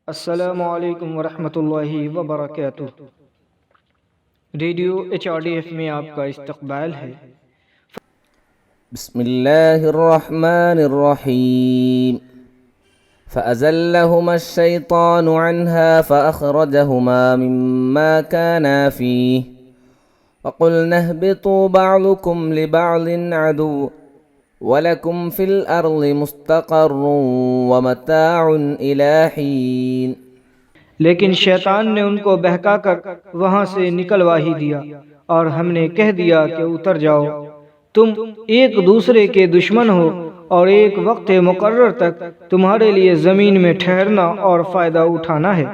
السلام علیکم ورحمۃ اللہ وبرکاتہ۔ ریڈیو HRDF میں آپ کا استقبال ہے۔ بسم اللہ الرحمن الرحیم۔ فأزلهما الشیطان عنها فأخرجهما مما كانا فيه وقلنا اهبطوا بعضكم لبعض عدو وَلَكُمْ فِي الْأَرْضِ مُسْتَقَرٌّ وَمَتَاعٌ إِلَىٰ حِينٍ۔ لیکن شیطان نے ان کو بہکا کر وہاں سے نکلوا ہی دیا اور ہم نے کہہ دیا کہ اتر جاؤ، تم ایک دوسرے کے دشمن ہو اور ایک وقت مقرر تک تمہارے لیے زمین میں ٹھہرنا اور فائدہ اٹھانا ہے۔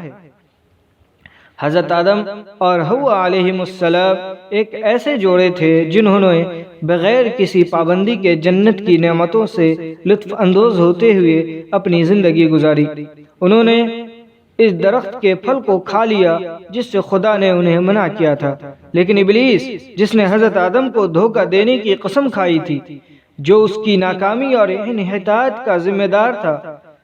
حضرت آدم اور حوا علیہ السلام ایک ایسے جوڑے تھے جنہوں نے بغیر کسی پابندی کے جنت کی نعمتوں سے لطف اندوز ہوتے ہوئے اپنی زندگی گزاری۔ انہوں نے اس درخت کے پھل کو کھا لیا جس سے خدا نے انہیں منع کیا تھا، لیکن ابلیس جس نے حضرت آدم کو دھوکہ دینے کی قسم کھائی تھی، جو اس کی ناکامی اور انحطاط کا ذمہ دار تھا،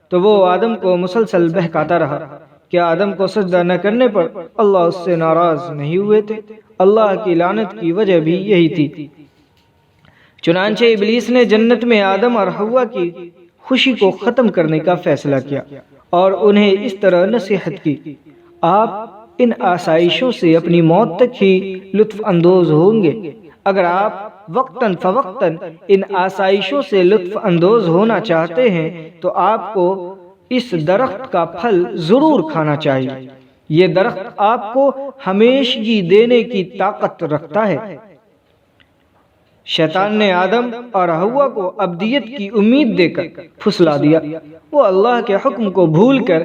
تو وہ آدم کو مسلسل بہکاتا رہا۔ کیا آدم کو سجدہ نہ کرنے پر اللہ اس سے ناراض نہیں ہوئے تھے؟ اللہ کی لعنت کی وجہ بھی یہی تھی۔ چنانچہ ابلیس نے جنت میں آدم اور حوا کی خوشی کو ختم کرنے کا فیصلہ کیا اور انہیں اس طرح نصیحت کی، آپ ان آسائشوں سے اپنی موت تک ہی لطف اندوز ہوں گے۔ اگر آپ وقتاً فوقتاً ان آسائشوں سے لطف اندوز ہونا چاہتے ہیں تو آپ کو اس درخت کا پھل ضرور کھانا چاہیے۔ یہ درخت آپ کو ہمیشگی دینے کی طاقت رکھتا ہے۔ شیطان نے آدم اور حوا کو ابدیت کی امید دے کر پھسلا دیا۔ وہ اللہ کے حکم کو بھول کر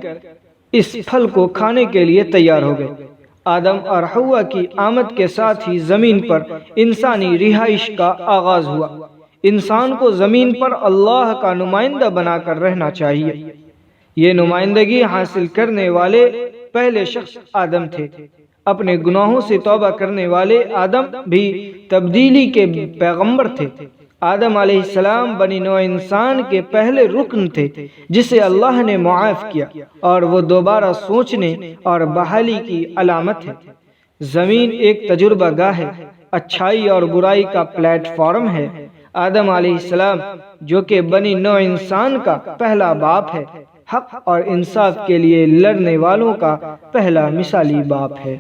اس پھل کو کھانے کے لیے تیار ہو گئے۔ آدم اور حوا کی آمد کے ساتھ ہی زمین پر انسانی رہائش کا آغاز ہوا۔ انسان کو زمین پر اللہ کا نمائندہ بنا کر رہنا چاہیے۔ یہ نمائندگی حاصل کرنے والے پہلے شخص آدم تھے۔ اپنے گناہوں سے توبہ کرنے والے آدم بھی تبدیلی کے پیغمبر تھے۔ آدم علیہ السلام بنی نوع انسان کے پہلے رکن تھے جسے اللہ نے معاف کیا، اور وہ دوبارہ سوچنے اور بحالی کی علامت ہے۔ زمین ایک تجربہ گاہ ہے، اچھائی اور برائی کا پلیٹ فارم ہے۔ آدم علیہ السلام جو کہ بنی نوع انسان کا پہلا باپ ہے، حق اور انصاف کے لیے لڑنے والوں کا پہلا مثالی باپ ہے۔